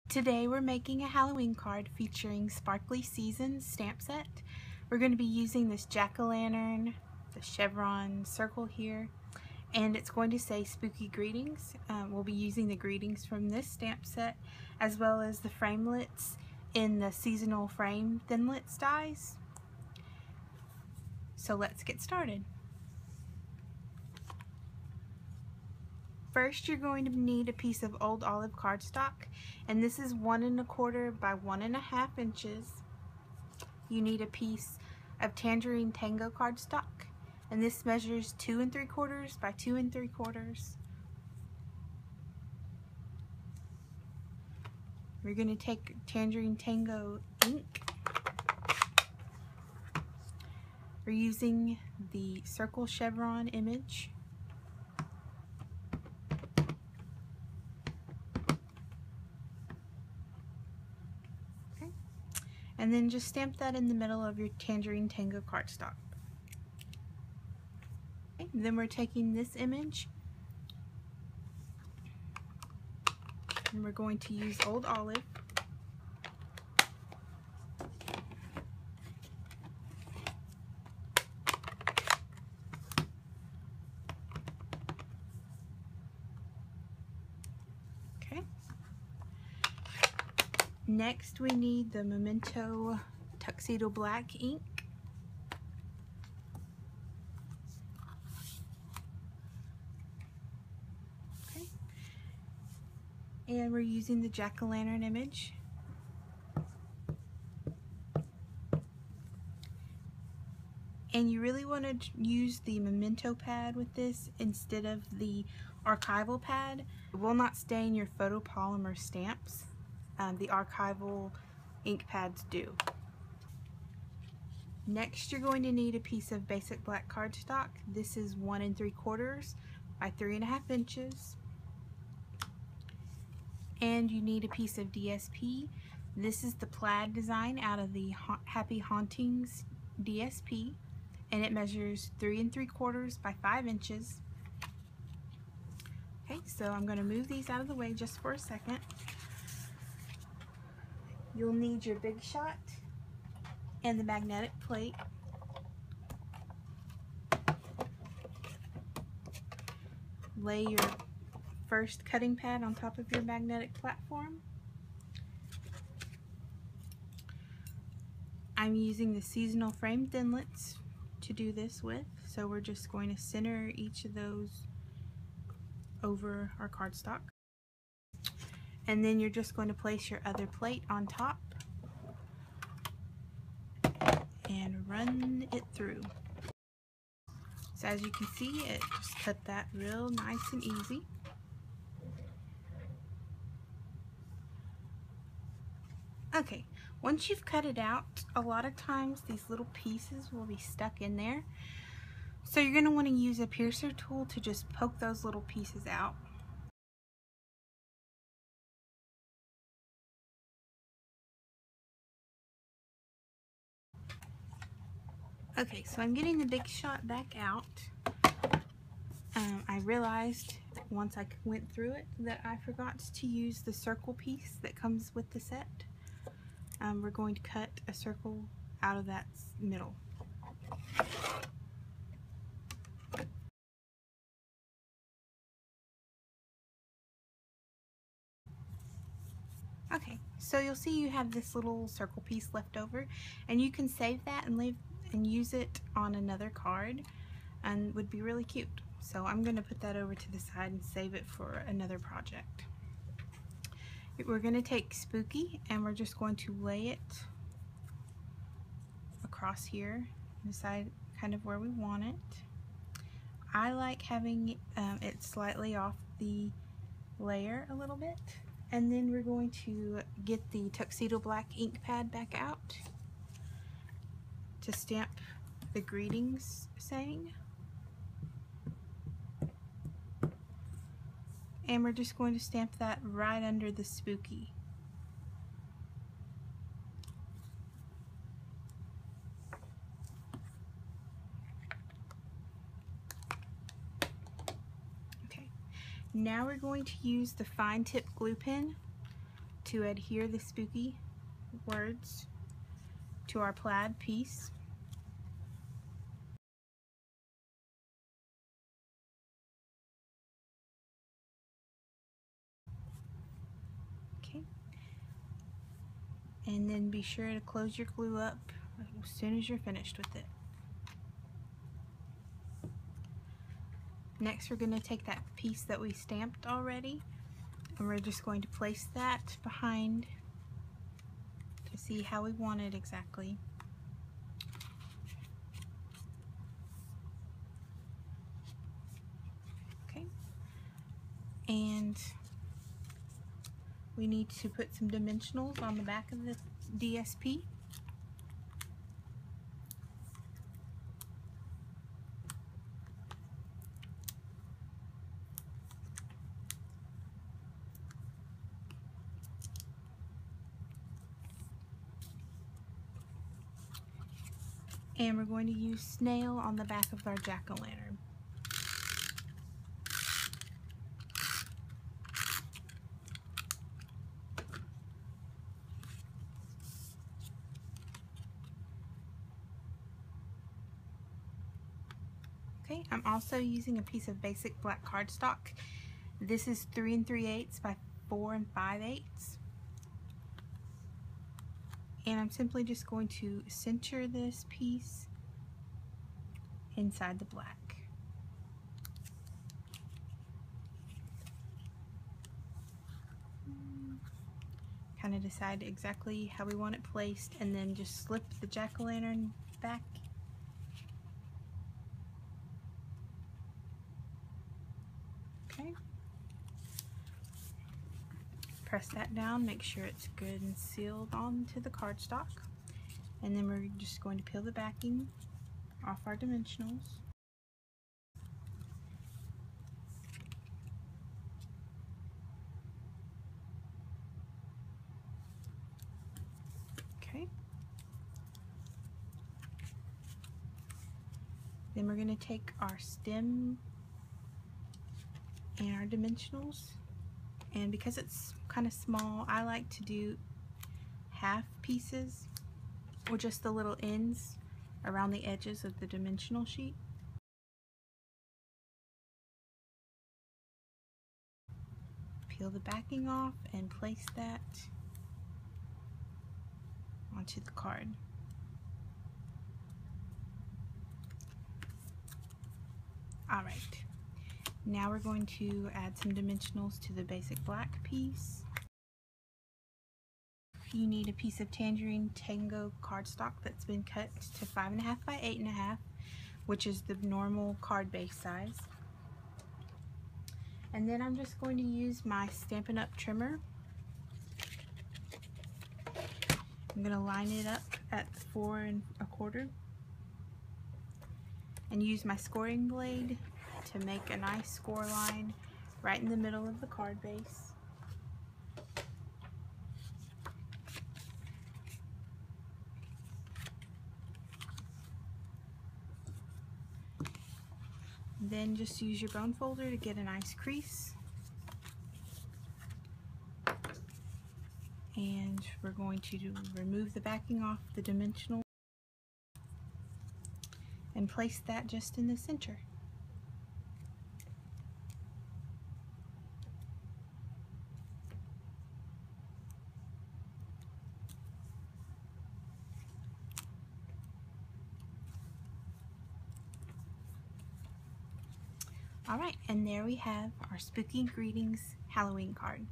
Today we're making a Halloween card featuring Sparkly Seasons stamp set. We're going to be using this jack-o'-lantern, the chevron circle here, and it's going to say Spooky Greetings. We'll be using the greetings from this stamp set as well as the framelits in the seasonal frame thinlits dies. So let's get started. First, you're going to need a piece of old olive cardstock, and this is 1 1/4 by 1 1/2 inches. You need a piece of Tangerine Tango cardstock, and this measures 2 3/4 by 2 3/4. We're going to take Tangerine Tango ink. We're using the circle chevron image. And then just stamp that in the middle of your Tangerine Tango cardstock. Okay, then we're taking this image and we're going to use Old Olive. Okay. Next we need the Memento Tuxedo Black ink. Okay. And we're using the jack-o'-lantern image. And you really want to use the Memento pad with this instead of the archival pad. It will not stain your photopolymer stamps. The archival ink pads do. Next, you're going to need a piece of basic black cardstock. This is 1 3/4 by 3 1/2 inches. And you need a piece of DSP. This is the plaid design out of the Happy Hauntings DSP, and it measures 3 3/4 by 5 inches. Okay, so I'm going to move these out of the way just for a second. You'll need your Big Shot and the magnetic plate. Lay your first cutting pad on top of your magnetic platform. I'm using the seasonal frame thinlits to do this with, so we're just going to center each of those over our cardstock. And then you're just going to place your other plate on top and run it through. So as you can see, it just cut that real nice and easy. Okay, once you've cut it out, a lot of times these little pieces will be stuck in there. So you're going to want to use a piercer tool to just poke those little pieces out. Okay, so I'm getting the Big Shot back out. I realized once I went through it that I forgot to use the circle piece that comes with the set. We're going to cut a circle out of that middle. Okay, so you'll see you have this little circle piece left over, and you can save that and use it on another card, and would be really cute. So I'm going to put that over to the side and save it for another project. We're going to take Spooky and we're just going to lay it across here, decide kind of where we want it. I like having it slightly off the layer a little bit. And then we're going to get the Tuxedo Black ink pad back out to stamp the greetings saying. And we're just going to stamp that right under the Spooky. Okay, now we're going to use the fine tip glue pen to adhere the spooky words to our plaid piece. Okay. And then be sure to close your glue up as soon as you're finished with it. Next, we're going to take that piece that we stamped already, and we're just going to place that behind to see how we want it exactly. Okay. And we need to put some dimensionals on the back of the DSP. And we're going to use snail on the back of our jack-o'-lantern. Okay, I'm also using a piece of basic black cardstock. This is 3 3/8 by 4 5/8. And I'm simply just going to center this piece inside the black. Kind of decide exactly how we want it placed, and then just slip the jack-o'-lantern back. Okay. Press that down, make sure it's good and sealed onto the cardstock. And then we're just going to peel the backing off our dimensionals. Okay. Then we're going to take our stem and our dimensionals, and because it's kind of small, I like to do half pieces or just the little ends around the edges of the dimensional sheet. Peel the backing off and place that onto the card. Alright, now we're going to add some dimensionals to the basic black piece. You need a piece of Tangerine Tango cardstock that's been cut to 5.5 by 8.5, which is the normal card base size. And then I'm just going to use my Stampin' Up trimmer. I'm going to line it up at 4 1/4 and use my scoring blade to make a nice score line right in the middle of the card base. Then just use your bone folder to get a nice crease. And we're going to remove the backing off the dimensional and place that just in the center. Alright, and there we have our Spooky Greetings Halloween card.